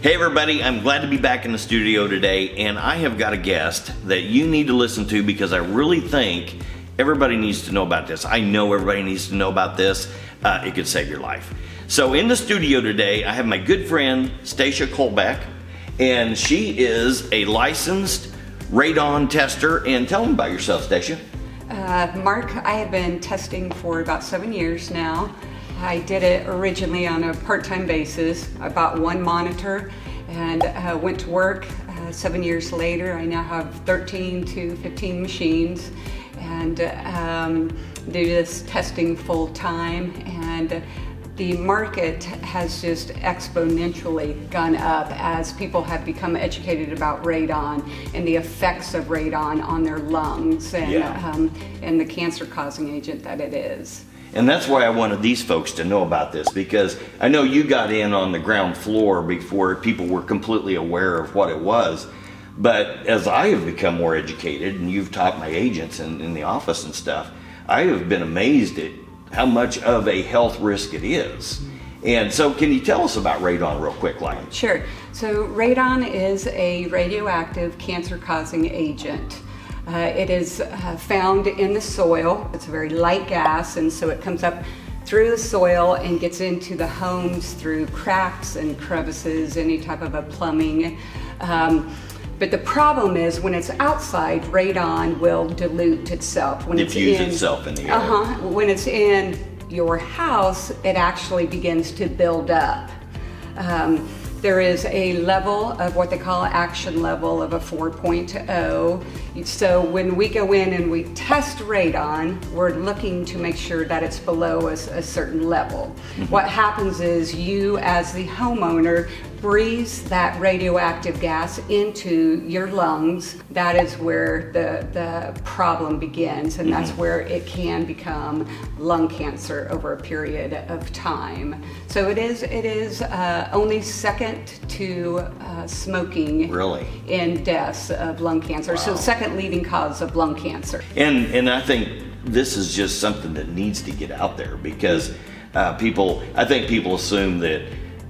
Hey everybody, I'm glad to be back in the studio today, and I have got a guest that you need to listen to because I really think everybody needs to know about this. I know everybody needs to know about this. It could save your life. So in the studio today, I have my good friend Stacia Kolbeck, and she is a licensed radon tester. And tell them about yourself, Stacia. Mark, I have been testing for about 7 years now. I did it originally on a part-time basis. I bought one monitor and went to work. 7 years later, I now have 13 to 15 machines and do this testing full-time. And the market has just exponentially gone up as people have become educated about radon and the effects of radon on their lungs and the cancer-causing agent that it is. And that's why I wanted these folks to know about this, because I know you got in on the ground floor before people were completely aware of what it was. But as I have become more educated, and you've taught my agents in the office and stuff, I have been amazed at how much of a health risk it is. And so can you tell us about radon real quick, Lion? Sure. So radon is a radioactive cancer-causing agent. It is found in the soil. It's a very light gas, and so it comes up through the soil and gets into the homes through cracks and crevices, any type of a plumbing. But the problem is when it's outside, radon will dilute itself. When Diffuse itself in the air. When it's in your house, it actually begins to build up. There is a level of what they call action level of a 4.0. So when we go in and we test radon, we're looking to make sure that it's below a certain level. Mm-hmm. What happens is you, as the homeowner, breathes that radioactive gas into your lungs. That is where the problem begins, and that's where it can become lung cancer over a period of time. So it is only second to smoking really in deaths of lung cancer. Wow. So second leading cause of lung cancer. And I think this is just something that needs to get out there because I think people assume that,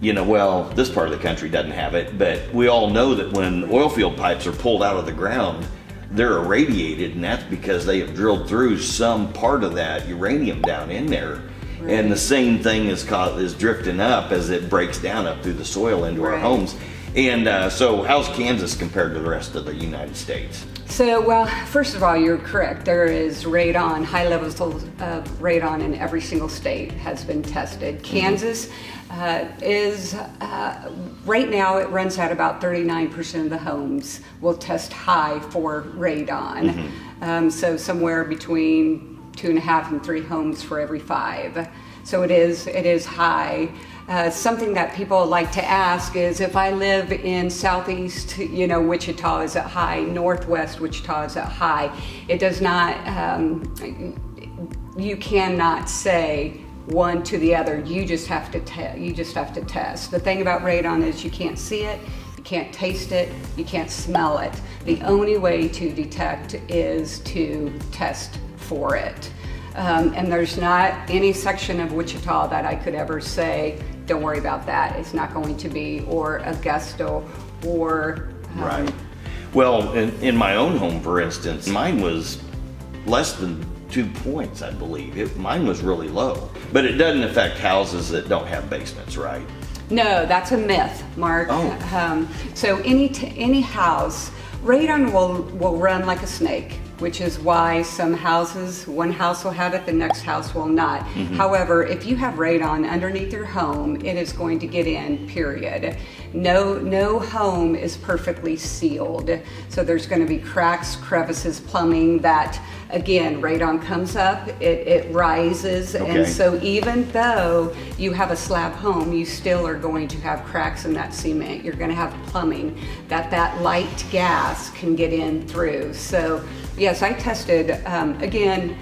well, this part of the country doesn't have it, but we all know that when oil field pipes are pulled out of the ground, they're irradiated, and that's because they have drilled through some part of that uranium down in there. Right. And the same thing is drifting up as it breaks down up through the soil into our homes. And so how's Kansas compared to the rest of the United States? So, well, first of all, you're correct. There is radon, high levels of radon in every single state has been tested. Kansas is, right now it runs at about 39% of the homes will test high for radon. So somewhere between 2.5 and 3 homes for every 5. So it is high. Something that people like to ask is, if I live in southeast, Wichita, is it high? Northwest Wichita, is it high? It does not, you cannot say one to the other. You just have to test. The thing about radon is you can't see it, you can't taste it, you can't smell it. The only way to detect is to test for it. And there's not any section of Wichita that I could ever say, don't worry about that, it's not going to be, or Augusta, or... Right. Well, in my own home, for instance, mine was less than 2 points, I believe. Mine was really low. But it doesn't affect houses that don't have basements, right? No, that's a myth, Mark. Oh. So any house, radon will run like a snake, which is why some houses, one house will have it, the next house will not. However, if you have radon underneath your home, it is going to get in, period. No home is perfectly sealed. So there's going to be cracks, crevices, plumbing that, again, radon comes up, it rises, and so even though you have a slab home, you still are going to have cracks in that cement. You're going to have plumbing that light gas can get in through. So yes, I tested, again,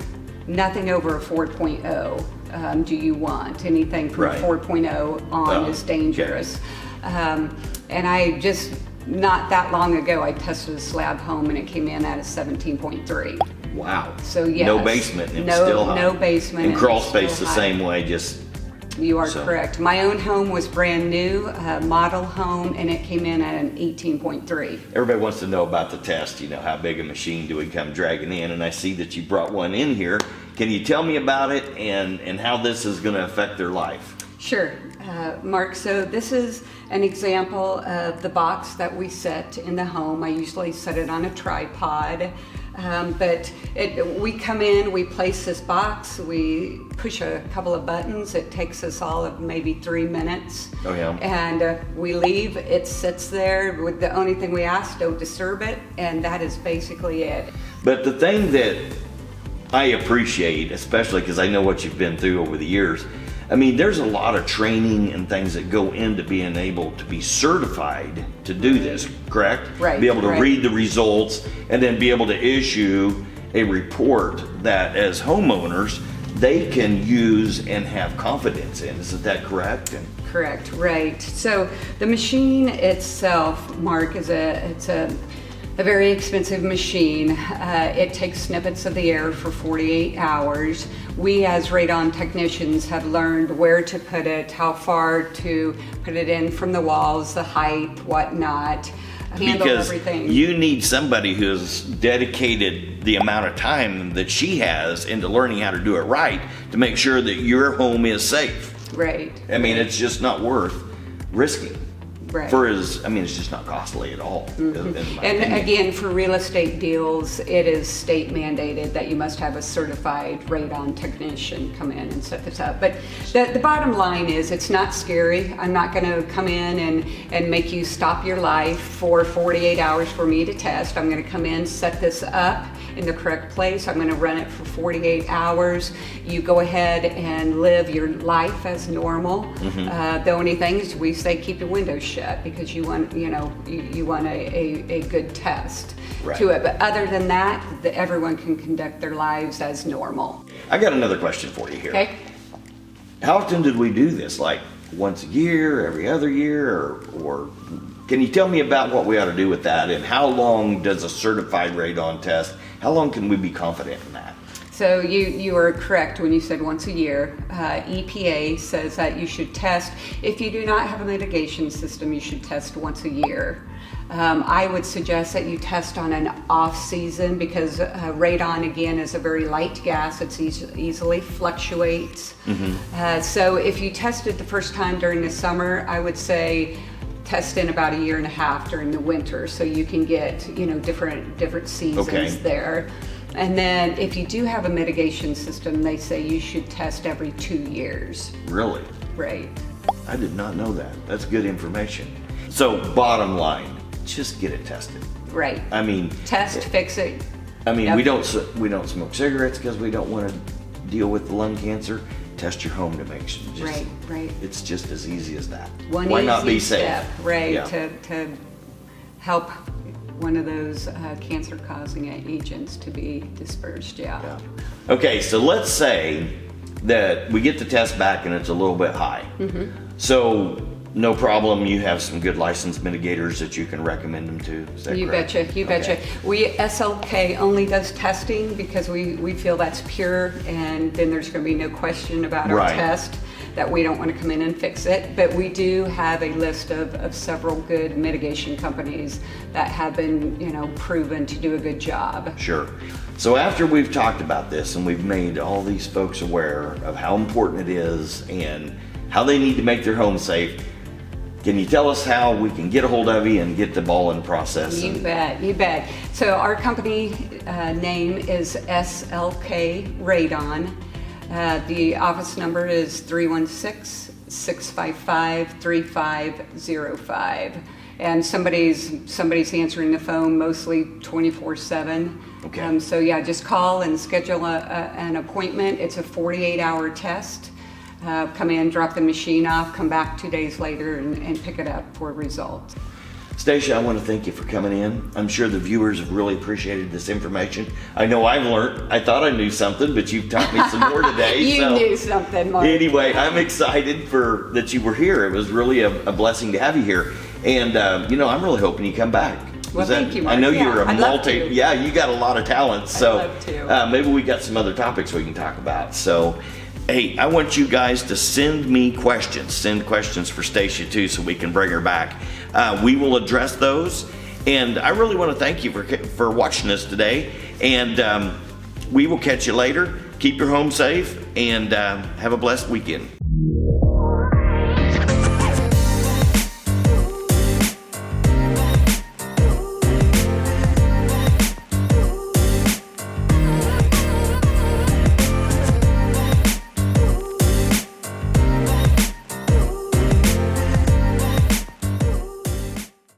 nothing over a 4.0. Do you want anything from 4.0 on is dangerous. And I just, not that long ago, I tested a slab home and it came in at a 17.3. Wow. So yes. No basement and still high. No basement. And crawl space the same way, just You are So- correct. My own home was brand new, model home, and it came in at an 18.3. Everybody wants to know about the test, how big a machine do we come dragging in? And I see that you brought one in here. Can you tell me about it and how this is going to affect their life? Sure, Mark. So this is an example of the box that we set in the home. I usually set it on a tripod, but we come in, we place this box, we push a couple of buttons. It takes us all of maybe 3 minutes. Oh, yeah. And we leave, it sits there. With the only thing we ask, don't disturb it, and that is basically it. But the thing that I appreciate, especially because I know what you've been through over the years, I mean, there's a lot of training and things that go into being able to be certified to do this, correct? Right, Be able to right. read the results and then be able to issue a report that as homeowners, they can use and have confidence in. Isn't that correct? Correct, right. So the machine itself, Mark, it's a very expensive machine. It takes snippets of the air for 48 hours. We as radon technicians have learned where to put it, how far to put it in from the walls, the height, whatnot, handle Because everything. you need somebody who's dedicated the amount of time that she has into learning how to do it right to make sure that your home is safe. Right. I mean, it's just not worth risking. Right. It's just not costly at all. In my And opinion. again, for real estate deals, it is state mandated that you must have a certified radon technician come in and set this up. But the bottom line is, it's not scary. I'm not going to come in and make you stop your life for 48 hours for me to test. I'm going to come in, set this up in the correct place. I'm going to run it for 48 hours. You go ahead and live your life as normal. The only thing is we say keep your windows shut because you want, you want a good test Right. to it. But other than that, everyone can conduct their lives as normal. I got another question for you here. Okay? How often did we do this? Like once a year, every other year, or can you tell me about what we ought to do with that, and how long does a certified radon test, how long can we be confident in that? So you are correct when you said once a year. EPA says that you should test. If you do not have a mitigation system, you should test once a year. I would suggest that you test on an off season because radon, again, is a very light gas. It's easily fluctuates. So if you tested the first time during the summer, I would say test in about a year and a half during the winter so you can get different seasons Okay. there. And then if you do have a mitigation system, they say you should test every 2 years. Really? Right. I did not know that. That's good information. So bottom line, just get it tested. Right. I mean, Test, fix it. we Yep. don't smoke cigarettes because we don't want to deal with the lung cancer. Test your home to make sure. Right. It's just as easy as that. One Why easy not be safe? step, right, Yeah. to help one of those cancer-causing agents to be dispersed. Yeah. Yeah. Okay, so let's say that we get the test back and it's a little bit high. So no problem, you have some good licensed mitigators that you can recommend them to. Is that You correct? betcha, you betcha. SLK only does testing because we feel that's pure, and then there's going to be no question about our Right. test that we don't want to come in and fix it. But we do have a list of several good mitigation companies that have been, proven to do a good job. Sure. So after we've talked about this and we've made all these folks aware of how important it is and how they need to make their home safe, can you tell us how we can get a hold of you and get the ball in process? You bet. So our company name is SLK Radon. The office number is 316-655-3505. And somebody's answering the phone mostly 24/7. Okay. So yeah, just call and schedule an appointment. It's a 48-hour test. Come in, drop the machine off, come back 2 days later and pick it up for results. Stacia, I want to thank you for coming in. I'm sure the viewers have really appreciated this information. I know I've learned. I thought I knew something, but you've taught me some more today. You knew something, Mark. Anyway, I'm excited that you were here. It was really a blessing to have you here. And, I'm really hoping you come back. Well, thank you, Mark. I know Yeah, you're a I'd love to. you got a lot of talent. So love to. maybe we got some other topics we can talk about. So Hey, I want you guys to send me questions. Send questions for Stacia too, so we can bring her back. We will address those. And I really want to thank you for watching us today. And we will catch you later. Keep your home safe and have a blessed weekend.